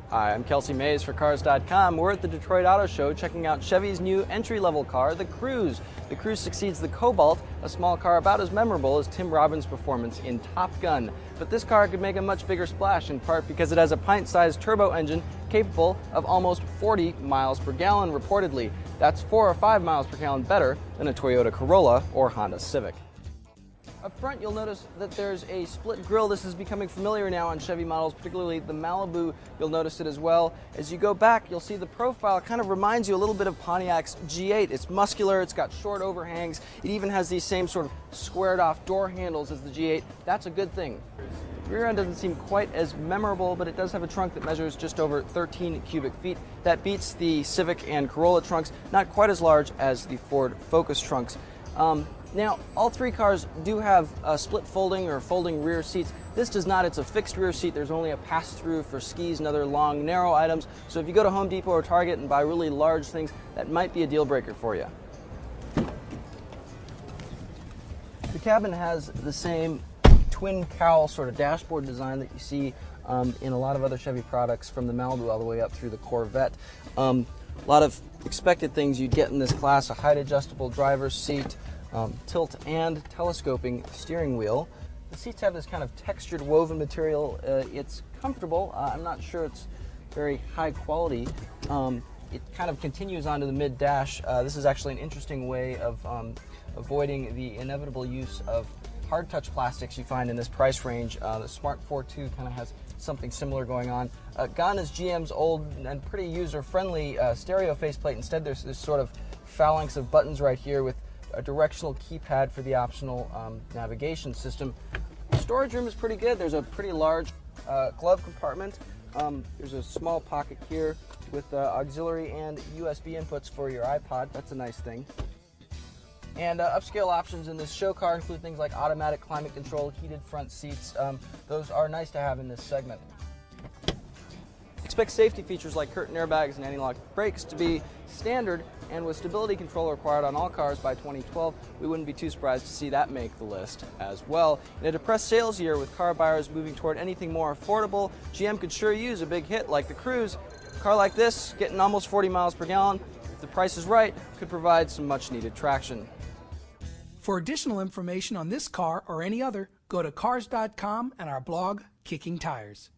Hi, I'm Kelsey Mays for Cars.com. We're at the Detroit Auto Show checking out Chevy's new entry-level car, the Cruze. The Cruze succeeds the Cobalt, a small car about as memorable as Tim Robbins' performance in Top Gun. But this car could make a much bigger splash, in part because it has a pint-sized turbo engine capable of almost 40 miles per gallon, reportedly. That's 4 or 5 miles per gallon better than a Toyota Corolla or Honda Civic. Up front, you'll notice that there's a split grille. This is becoming familiar now on Chevy models, particularly the Malibu. You'll notice it as well. As you go back, you'll see the profile kind of reminds you a little bit of Pontiac's G8. It's muscular, it's got short overhangs. It even has these same sort of squared off door handles as the G8. That's a good thing. The rear end doesn't seem quite as memorable, but it does have a trunk that measures just over 13 cubic feet. That beats the Civic and Corolla trunks, not quite as large as the Ford Focus trunks. Now, all three cars do have split folding or folding rear seats. This does not. It's a fixed rear seat. There's only a pass-through for skis and other long, narrow items. So if you go to Home Depot or Target and buy really large things, that might be a deal breaker for you. The cabin has the same twin cowl sort of dashboard design that you see in a lot of other Chevy products, from the Malibu all the way up through the Corvette. A lot of expected things you'd get in this class: a height-adjustable driver's seat, tilt and telescoping steering wheel. The seats have this kind of textured woven material. It's comfortable. I'm not sure it's very high quality. It kind of continues onto the mid-dash. This is actually an interesting way of avoiding the inevitable use of hard-touch plastics you find in this price range. The Smart 4.2 kind of has something similar going on. Gone is GM's old and pretty user-friendly stereo faceplate. Instead, there's this sort of phalanx of buttons right here with a directional keypad for the optional navigation system. The storage room is pretty good. There's a pretty large glove compartment. There's a small pocket here with auxiliary and USB inputs for your iPod. That's a nice thing. And upscale options in this show car include things like automatic climate control, heated front seats. Those are nice to have in this segment. Expect safety features like curtain airbags and anti-lock brakes to be standard, and with stability control required on all cars by 2012, we wouldn't be too surprised to see that make the list as well. In a depressed sales year with car buyers moving toward anything more affordable, GM could sure use a big hit like the Cruze. A car like this, getting almost 40 miles per gallon, if the price is right, could provide some much-needed traction. For additional information on this car or any other, go to Cars.com and our blog, Kicking Tires.